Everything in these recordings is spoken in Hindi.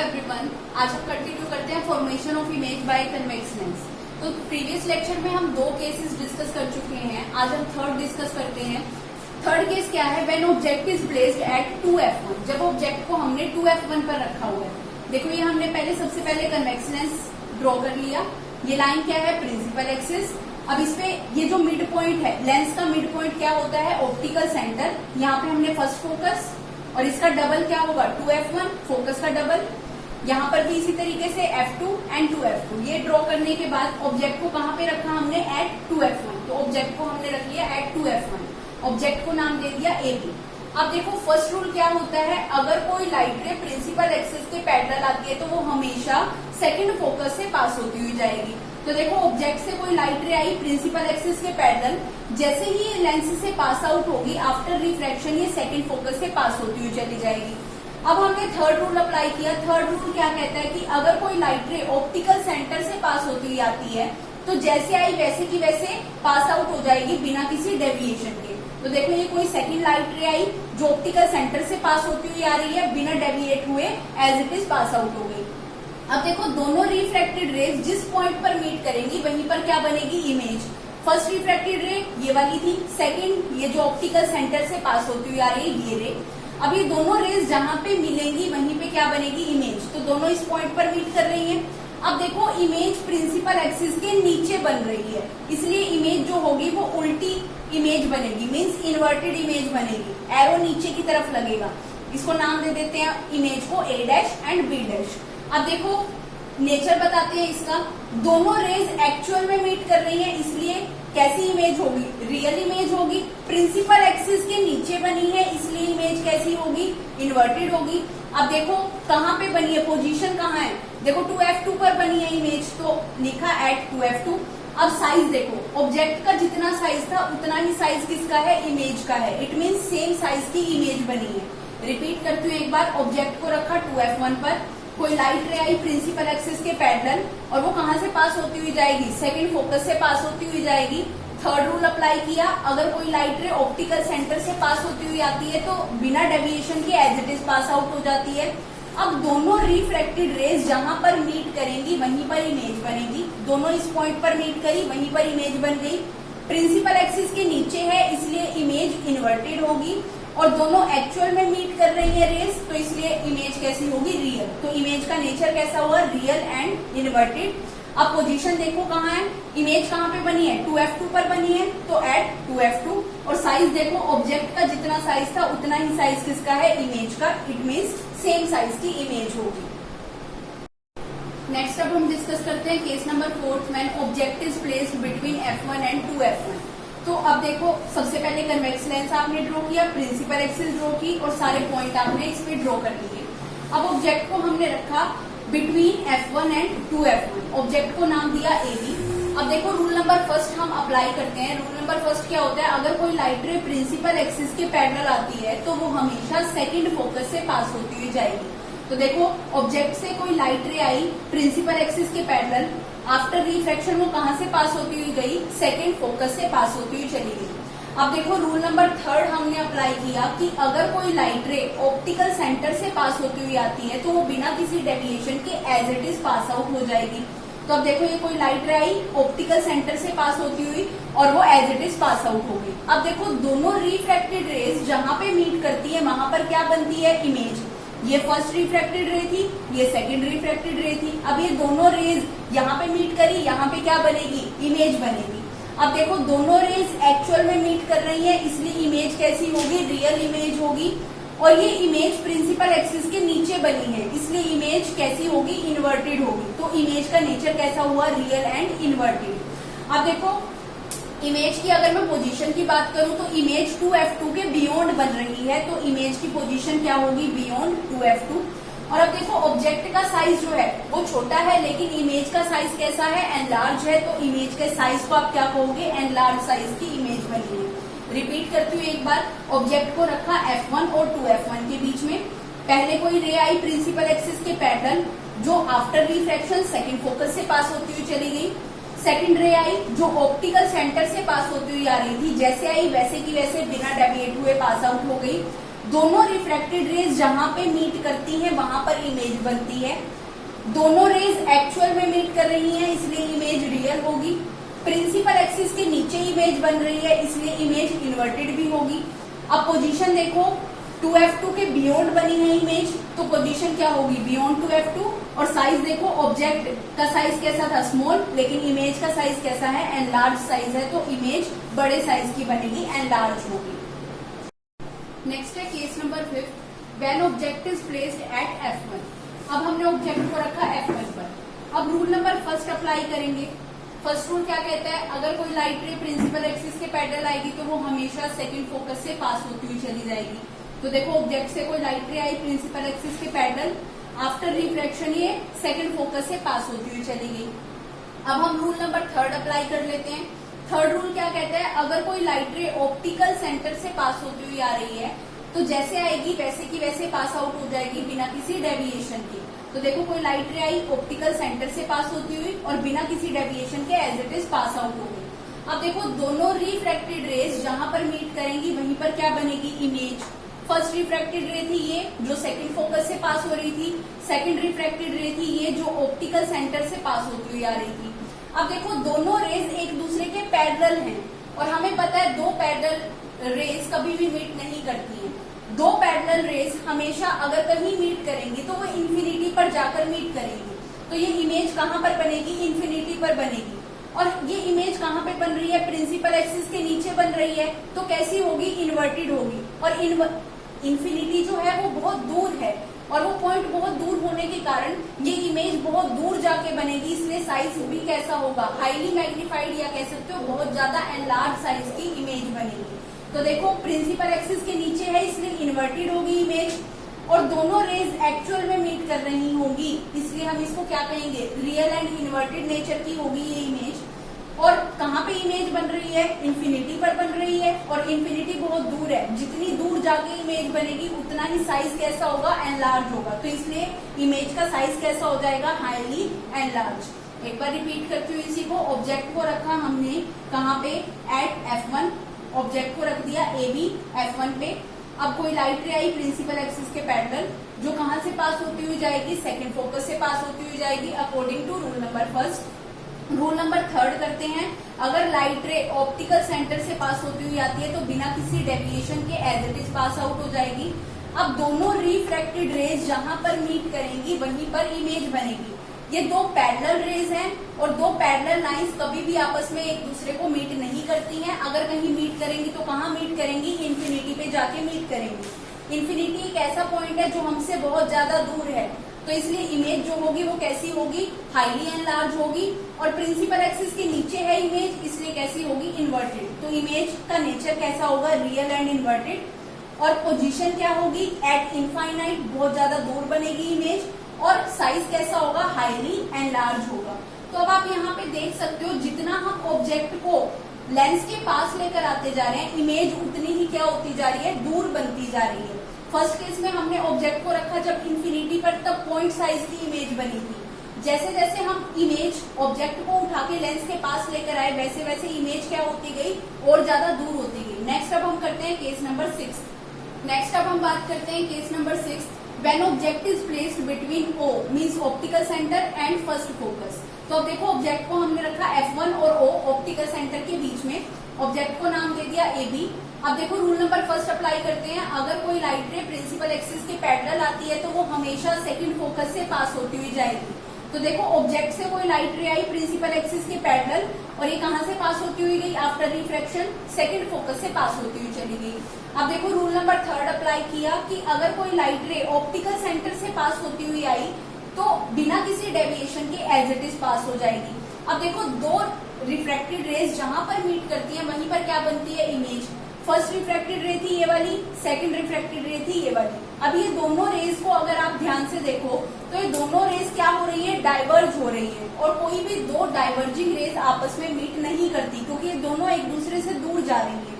एवरीवन, आज हम कंटिन्यू करते हैं formation of image by convex lens. तो प्रीवियस लेक्चर में हम 2 केसेस डिस्कस कर चुके हैं। आज हम थर्ड डिस्कस करते हैं। थर्ड केस क्या है? When object is placed at 2f1, जब ऑब्जेक्ट को हमने 2f1 पर रखा हुआ है। देखो ये हमने सबसे पहले कन्वेक्स लेंस ड्रॉ कर लिया। ये लाइन क्या है? Principal axis. अब इसपे ये जो मिड पॉइंट है, लेंस का मिड पॉइंट क्या होता है? Optical centre. यहाँ पे हमने फर्स्ट फोकस और इसका डबल क्या होगा? 2f1, फोकस का डबल। यहाँ पर भी इसी तरीके से f2 एंड 2f2। ये ड्रॉ करने के बाद ऑब्जेक्ट को कहाँ पे रखा हमने? Eight 2f1। तो ऑब्जेक्ट को हमने रख लिया एट 2f1। ऑब्जेक्ट को नाम दे दिया AB। अब देखो फर्स्ट रूल क्या होता है? अगर कोई लाइट रे प्रिंसिपल एक्सिस के पैरेलल आती है तो वो हमेशा सेकंड फोकस से पास होती हुई जाएगी। तो देखो ऑब्जेक्ट से कोई लाइट रे आई प्रिंसिपल एक्सिस के पैरेलल, जैसे ही ये लेंस से पास आउट होगी, आफ्टर रिफ्रैक्शन ये सेकंड फोकस से पास होती हुई चली जाएगी। अब हमने थर्ड रूल अप्लाई किया। थर्ड रूल क्या कहता है कि अगर कोई लाइट रे ऑप्टिकल सेंटर से पास होती हुई आती है तो जैसे आई वैसे की वैसे पास आउट हो जाएगी बिना किसी डेविएशन के। तो देखो ये कोई सेकंड लाइट रे आई जो ऑप्टिकल सेंटर से पास होती हुई आ रही है, बिना डेविएट हुए as it is pass out हो गई। अब देखो दोनों रिफ्रैक्टेड रेज जिस पॉइंट पर मीट करेंगी वहीं पर क्या बनेगी? इमेज। फर्स्ट रिफ्रैक्टेड रे ये वाली थी, सेकंड ये जो ऑप्टिकल सेंटर से पास होती हुई आ रही है ये रे। अब ये दोनों रेज जहां पे मिलेंगी वहीं पे क्या बनेगी? इमेज। तो दोनों इस पॉइंट पर मीट कर रही हैं। अब देखो इमेज प्रिंसिपल एक्सिस के नीचे बन रही है, इसलिए इमेज जो होगी वो उल्टी इमेज बनेगी, मीन्स इन्वर्टेड इमेज बनेगी। एरो नीचे की तरफ लगेगा। इसको नाम दे देते हैं इमेज को A dash and B dash. अब देखो नेचर बताते हैं इसका। दोनों रेज एक्चुअल में मीट कर रही हैं, इसलिए कैसी इमेज होगी? रियल इमेज होगी। प्रिंसिपल एक्सिस के नीचे बनी है, इसलिए इमेज कैसी होगी? इन्वर्टेड होगी। अब देखो कहाँ पे बनी है, पोजीशन कहाँ है? देखो 2f2 पर बनी है इमेज, तो लिखा एट 2f2। अब साइज देखो, ऑब्जेक्ट का जितना साइज था उतना ही साइज किसका है? इमेज का है। इट मीन सेम साइज की इमेज बनी है। रिपीट करती हूँ एक बार। ऑब्जेक्ट को रखा 2f1 पर, कोई लाइट रे आई प्रिंसिपल एक्सिस के पैरेलल और वो कहाँ से पास होती हुई जाएगी? सेकंड फोकस से पास होती हुई जाएगी। थर्ड रूल अप्लाई किया। अगर कोई लाइट रे ऑप्टिकल सेंटर से पास होती हुई आती है तो बिना डेविएशन के as it is pass out हो जाती है। अब दोनों रिफ्रैक्टेड रेज जहां पर मीट करेंगी वहीं पर इमेज बनेगी। दोनों इस पॉइंट पर मीट करी, वहीं पर इमेज बन गई। प्रिंसिपल एक्सिस के नीचे है इसलिए इमेज इन्वर्टेड होगी, और दोनों एक्चुअल में मीट कर रही है रेज, तो इसलिए इमेज कैसी होगी? रियल। तो इमेज का नेचर कैसा हुआ? Real and inverted. अब पोजीशन देखो कहाँ है, इमेज कहाँ पे बनी है? 2f2 पर बनी है, तो एट 2f2। और साइज देखो, ऑब्जेक्ट का जितना साइज था उतना ही साइज किसका है? इमेज का। इट मीन्स सेम साइज की इमेज होगी। नेक्स्ट अब हम डिस्कस करते हैं case number 4, when object is placed between f1 and 2f1। तो अब देखो सबसे पहले कन्वेक्स लेंस आपने ड्रॉ किया, प्रिंसिपल एक्सिस ड्रॉ की और सारे पॉइंट आपने इस पे ड्रॉ कर दिए। अब ऑब्जेक्ट को हमने रखा between f1 and 2f1। Object को नाम दिया AB। अब देखो रूल नंबर फर्स्ट हम अप्लाई करते हैं। रूल नंबर फर्स्ट क्या होता है? अगर कोई लाइट रे प्रिंसिपल एक्सिस के पैरेलल आती है तो वो हमेशा सेकंड फोकस से पास होती हुई जाएगी। तो देखो ऑब्जेक्ट से कोई लाइट रे आई प्रिंसिपल एक्सिस के पैरेलल, आफ्टर रिफ्रैक्शन वो कहाँ से पास होती हुई गई? सेकंड फोकस से पास होती हुई चली गई। अब देखो रूल नंबर थर्ड हमने अप्लाई किया कि अगर कोई लाइट रे ऑप्टिकल सेंटर से पास होती हुई आती है तो वो बिना किसी डेविएशन के as it is pass out हो जाएगी। तो अब देखो ये कोई लाइट रे आई ऑप्टिकल सेंटर से पास होती हुई और वो as it is pass out हो गई। अब देखो दोनों रिफ्रैक्टेड रेज जहां पे मीट करती है वहां पर क्या बनती है? इमेज। ये फर्स्ट रिफ्रैक्टेड रे थी, ये सेकंड रिफ्रैक्टेड रे थी। अब ये दोनों रेज यहाँ पे मीट करी, यहाँ पे क्या बनेगी? इमेज बनेगी। अब देखो दोनों रेज एक्चुअल में मीट कर रही है, इसलिए इमेज कैसी होगी? रियल इमेज होगी। और ये इमेज प्रिंसिपल एक्सिस के नीचे बनी है, इसलिए इमेज कैसी होगी? इन्वर्टेड होगी। तो इमेज का नेचर कैसा हुआ? Real and inverted. अब देखो इमेज की अगर मैं पोजीशन की बात करूं तो इमेज 2f2 के बियॉन्ड बन रही है, तो इमेज की पोजीशन क्या होगी? Beyond 2f2। और अब देखो ऑब्जेक्ट का साइज जो है वो छोटा है, लेकिन इमेज का साइज कैसा है? एनलार्ज है। तो इमेज के साइज को आप क्या कहोगे? एनलार्ज साइज की इमेज बनी है। रिपीट करती हूँ एक बार। ऑब्जेक्ट को रखा f1 और 2f1 के बीच में। पहले कोई रे आई प्रिंसिपल एक्सिस के पैरेलल जो आफ्टर रिफ्रैक्शन सेकंड फोकस से पास होती हुई चली गई। सेकंड रे आई जो ऑप्टिकल सेंटर से पास होती हुई आ रही थी, जैसे आई वैसे की वैसे बिना डेविएट हुए पास आउट हो गई। दोनों रिफ्रैक्टेड रेज जहां पे मीट करती हैं वहां पर इमेज बनती है। दोनों रेज एक्चुअल में मीट कर रही हैं इसलिए इमेज रियल होगी। प्रिंसिपल एक्सिस के नीचे इमेज बन रही है इसलिए इमेज इन्वर्टेड भी होगी। अब पोजीशन देखो, 2f2 के बियॉन्ड बनी है इमेज, तो पोजीशन क्या होगी, बियॉन्ड 2f2। और साइज देखो, ऑब्जेक्ट का साइज कैसा था, स्मॉल, लेकिन इमेज का साइज कैसा है, एनलार्ज साइज है, तो इमेज बड़े साइज की बनेगी, एनलार्ज होगी। नेक्स्ट है case number 5, when object is placed at F1। अब हमने ऑब्जेक्ट को रखा F1 पर। अब रूल नंबर फर्स्ट अप्लाई करेंगे। फर्स्ट रूल क्या कहता है, अगर कोई लाइट रे प्रिंसिपल एक्सिस के पैरेलल आएगी तो वो हमेशा सेकंड फोकस से पास होती हुई चली जाएगी। तो देखो, ऑब्जेक्ट से कोई लाइट रे आई प्रिंसिपल एक्सिस के पैरेलल, आफ्टर रिफ्लेक्शन ये सेकंड फोकस से पास होती हुई चली गई। अब हम रूल नंबर 3 अप्लाई कर लेते हैं। थर्ड रूल क्या कहता है, अगर कोई लाइट रे ऑप्टिकल सेंटर से पास होती हुई आ रही है तो जैसे आएगी वैसे की वैसे पास आउट हो जाएगी बिना किसी डेविएशन के। तो देखो, कोई लाइट रे आई ऑप्टिकल सेंटर से पास होती हुई और बिना किसी डेविएशन के as it is pass out हो गई। अब देखो, दोनों रिफ्रैक्टेड रेज जहां पर मीट करेंगी वहीं पर क्या बनेगी, इमेज। फर्स्ट रिफ्रैक्टेड रे थी ये जो सेकंड फोकस से पास हो रही थी, सेकंड रिफ्रैक्टेड रे थी ये जो ऑप्टिकल सेंटर से पास होती हुई आ रही थी। अब देखो, दोनों रेज एक दूसरे के पैरेलल हैं और हमें पता है दो पैरेलल रेज कभी भी मीट नहीं करती है। दो पैरेलल रेज हमेशा अगर कहीं मीट करेंगी तो वो इंफिनिटी पर जाकर मीट करेंगी। तो ये इमेज कहां पर बनेगी, इंफिनिटी पर बनेगी। और ये इमेज कहां पे बन रही है, प्रिंसिपल एक्सिस के नीचे बन रही है, तो कैसी होगी, इन्वर्टेड होगी। और इंफिनिटी जो है वो बहुत दूर है और वो पॉइंट बहुत दूर होने के कारण ये इमेज बहुत दूर जाके बनेगी, इसलिए साइज भी कैसा होगा, हाईली मैग्नीफाइड, या कह सकते हो बहुत ज्यादा एनलार्ज साइज की इमेज बनेगी। तो देखो, प्रिंसिपल एक्सिस के नीचे है इसलिए इन्वर्टेड होगी इमेज, और दोनों रेज एक्चुअल में मीट कर रही होंगी इसलिए हम इसको क्या कहेंगे, रियल एंड इन्वर्टेड नेचर की होगी ये इमेज। और कहाँ पे इमेज बन रही है, इंफिनिटी पर बन रही है, और इंफिनिटी बहुत दूर है, जितनी दूर जाके इमेज बनेगी उतना ही साइज कैसा होगा, एनलार्ज होगा। तो इसलिए इमेज का साइज कैसा हो जाएगा, हाईली एनलार्ज। एक बार रिपीट करती हूँ इसी को, ऑब्जेक्ट को रखा हमने कहाँ पे, एट F1, ऑब्जेक्ट को रख दिया AB F1 पे। अब कोई लाइट रे आई प्रिंसिपल एक्सिस के पैरेलल जो कहां से पास होती हुई जाएगी, सेकंड फोकस से पास होती हुई जाएगी according to rule number first. Rule number 3 करते हैं, अगर लाइट रे ऑप्टिकल सेंटर से पास होती हुई आती है तो बिना किसी डेविएशन के as it is pass out हो जाएगी। अब दोनों रिफ्रैक्टेड रेज जहां पर मीट करेंगी वहीं पर इमेज बनेगी। ये दो पैरेलल रेज हैं और दो पैरेलल लाइंस कभी भी आपस में एक दूसरे को मीट नहीं करती हैं। अगर कहीं मीट करेंगी तो कहाँ मीट करेंगी, इंफिनिटी पे जाके मीट करेंगी। इंफिनिटी एक ऐसा पॉइंट है जो हमसे बहुत ज्यादा दूर है, तो इसलिए इमेज जो होगी वो कैसी होगी, हाईली एनलार्ज होगी। और प्रिंसिपल एक्सिस के नीचे है इमेज इसलिए कैसी होगी, इन्वर्टेड। तो इमेज का नेचर कैसा होगा, रियल एंड इन्वर्टेड। और पोजीशन क्या होगी, एट इनफाइनाइट, बहुत ज्यादा दूर बनेगी इमेज। और साइज कैसा होगा, हाईली एनलार्ज होगा। तो अब आप यहाँ पे देख सकते हो, जितना हम ऑब्जेक्ट को लेंस के पास लेकर आते जा रहे हैं इमेज उतनी ही क्या होती जा रही है, दूर बनती जा रही है। फर्स्ट केस में हमने ऑब्जेक्ट को रखा जब इंफिनिटी पर, तब पॉइंट साइज की इमेज बनी थी। जैसे जैसे हम इमेज ऑब्जेक्ट को उठा के लेंस के पास लेकर आए वैसे वैसे इमेज क्या होती गई, और ज्यादा दूर होती गई। नेक्स्ट अब हम करते हैं केस नंबर 6। नेक्स्ट अब हम बात करते हैं case number 6, when object is placed between O means optical center and first focus। तो अब देखो, ऑब्जेक्ट को हमने रखा F1 और O ऑप्टिकल सेंटर के बीच में, ऑब्जेक्ट को नाम दे दिया AB। अब देखो, रूल नंबर फर्स्ट अप्लाई करते हैं, अगर कोई लाइट रे प्रिंसिपल एक्सिस के पैरेलल आती है तो वो हमेशा सेकंड फोकस से पास होती हुई जाएगी। तो देखो, ऑब्जेक्ट से कोई लाइट रे आई प्रिंसिपल एक्सिस के पैरेलल और ये कहां से पास होती हुई गई, आफ्टर रिफ्रैक्शन सेकंड फोकस से पास होती हुई चली गई। अब देखो, रूल नंबर 3 अप्लाई किया कि अगर कोई लाइट रे ऑप्टिकल सेंटर से पास होती हुई आई तो बिना किसी डेविएशन के एज इट इज पास हो जाएगी। अब देखो, दो रिफ्रैक्टेड रेज जहां पर मीट करती है वहीं पर क्या बनती है, इमेज। फर्स्ट रिफ्रैक्टेड रे थी ये वाली, सेकंड रिफ्रैक्टेड रे थी ये वाली। अब ये दोनों रेज को अगर आप ध्यान से देखो तो ये दोनों रेज क्या हो रही है, डाइवर्ज हो रही है। और कोई भी दो डाइवर्जिंग रेज आपस में मीट नहीं करती क्योंकि ये दोनों एक दूसरे से दूर जा रही है।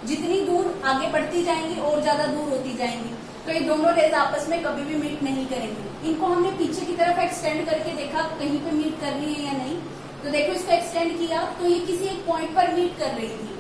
जितनी दूर आगे बढ़ती जाएंगी और ज्यादा दूर होती जाएंगी, तो ये दोनों रेज आपस में कभी भी मीट नहीं करेंगी। इनको हमने पीछे की तरफ एक्सटेंड करके देखा कहीं पे मीट कर रही है या नहीं। तो देखो, इसको एक्सटेंड किया तो ये किसी एक पॉइंट पर मीट कर रही थी।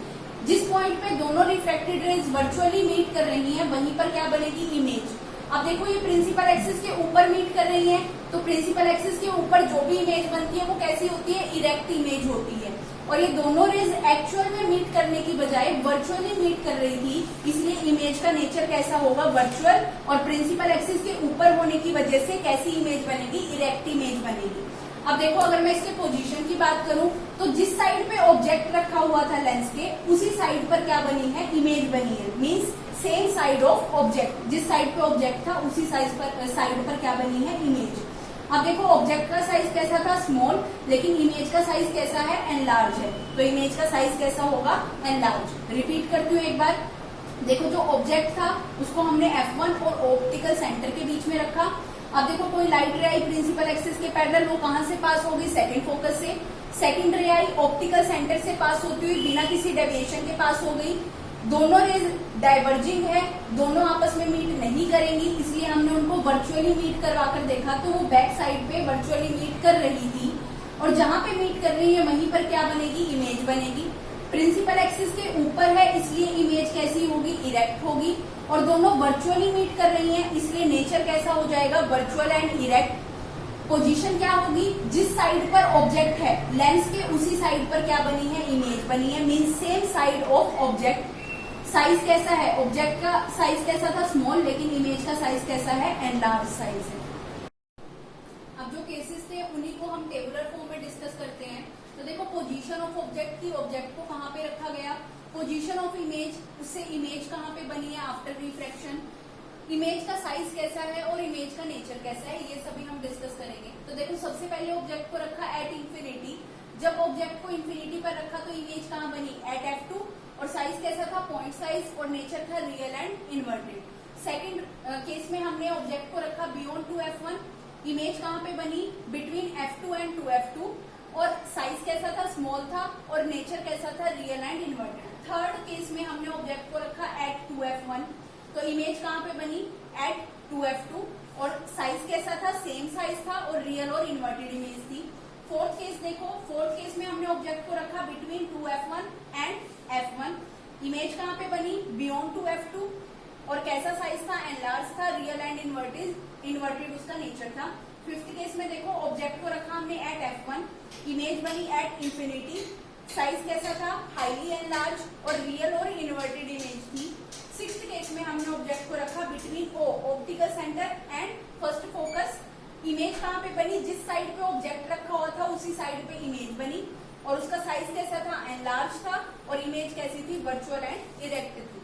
जिस पॉइंट पे दोनों रिफ्रैक्टेड रेज वर्चुअली मीट कर रही हैं वहीं पर क्या बनेगी, इमेज। अब देखो ये प्रिंसिपल एक्सिस के ऊपर मीट कर रही है, तो प्रिंसिपल एक्सिस के ऊपर जो भी इमेज बनती है वो कैसी होती है, इरेक्ट इमेज होती है। और ये दोनों रेज एक्चुअल में मीट करने की बजाय वर्चुअली मीट कर रही थी, इसलिए इमेज का नेचर कैसा होगा, वर्चुअल। और प्रिंसिपल एक्सिस के ऊपर होने की वजह से कैसी इमेज बनेगी, इरेक्ट इमेज बनेगी। अब देखो अगर मैं इसके पोजीशन की बात करूं तो जिस साइड पे ऑब्जेक्ट रखा हुआ था लेंस के, उसी साइड पर क्या बनी है, इमेज बनी है। Means same side of object, जिस साइड पे ऑब्जेक्ट था उसी साइड पर क्या बनी है, इमेज। अब देखो ऑब्जेक्ट का साइज कैसा था, स्मॉल, लेकिन इमेज का साइज कैसा है, एनलार्ज है। तो इमेज का साइज कैसा होगा, एनलार्ज। रिपीट करती हूँ एक बार। देखो जो ऑब्जेक्ट था उसको हमने F1 और ऑप्टिकल सेंटर के बीच में रखा। अब देखो कोई लाइट रे आई प्रिंसिपल एक्सिस के पैरेलल, वो कहां से पास होगी, सेकंड फोकस से। सेकंड रे आई ऑप्टिकल सेंटर से पास होती हुई बिना किसी डेविएशन के पास हो गई। दोनों रेज डाइवर्जिंग है, दोनों आपस में मीट नहीं करेंगी, इसलिए हमने उनको वर्चुअली मीट करवा कर देखा, तो वो बैक साइड पे वर्चुअली मीट कर रही थी। और जहां पे मीट कर रही है वहीं पर क्या बनेगी, इमेज बनेगी। प्रिंसिपल एक्सिस के ऊपर है इसलिए इमेज कैसी होगी, इरेक्ट होगी। और दोनों वर्चुअली मीट कर रही हैं इसलिए नेचर कैसा हो जाएगा, वर्चुअल एंड इरेक्ट। पोजीशन क्या होगी, जिस साइड पर ऑब्जेक्ट है लेंस के उसी साइड पर क्या बनी है, इमेज बनी है। Mean same side of object. Size कैसा है, ऑब्जेक्ट का साइज कैसा था, स्मॉल, लेकिन इमेज का साइज कैसा है, एनलार्ज साइज है। अब जो केसेस थे उन्हीं को हम टेबुलर फॉर्म में डिस्कस करते हैं। तो देखो पोजीशन ऑफ ऑब्जेक्ट थी, ऑब्जेक्ट को कहाँ पे रखा गया, पोजीशन ऑफ इमेज, उससे इमेज कहाँ पे बनी है आफ्टर रिफ्रैक्शन, इमेज का साइज कैसा है और इमेज का नेचर कैसा है, ये सभी हम डिस्कस करेंगे। तो देखो सबसे पहले ऑब्जेक्ट को रखा एट इंफिनिटी। जब ऑब्जेक्ट को इंफिनिटी पर रखा तो इमेज कहाँ बनी, एट F2। और साइज कैसा था, पॉइंट साइज, और नेचर था real and inverted. Second case में हमने ऑब्जेक्ट को रखा बियॉन्ड 2F1। इमेज कहाँ पे बनी, बिटवीन F2 एंड 2F2। और साइज कैसा था, स्मॉल था, और नेचर कैसा था, real and inverted. Third case में हमने ऑब्जेक्ट को रखा एट 2F1, तो इमेज कहाँ पे बनी, एट 2F2। और साइज कैसा था, सेम साइज था, और रियल और इन्वर्टेड इमेज थी। फोर्थ केस देखो, फोर्थ केस में हमने ऑब्जेक्ट को रखा between 2F1 and F1। Image कहाँ पे बनी, बियॉन्ड 2F2। और कैसा साइज था, एनलार्ज था, रियल एंड इन्वर्टेड उसका नेचर था। फिफ्थ केस में देखो ऑब्जेक्ट को रखा हमने एट F1, इमेज बनी एट इंफिनिटी। साइज कैसा था, हाईली एनलार्ज, और रियल और इन्वर्टेड इमेज थी। सिक्स्थ केस में हमने ऑब्जेक्ट को रखा between O, optical centre, and first focus. Image कहाँ पे बनी, जिस साइड पे ऑब्जेक्ट रखा हुआ था उसी साइड पे इमेज बनी। और उसका साइज कैसा था, एनलार्ज था, और इमेज कैसी थी, वर्चुअल एंड इरेक्ट थी।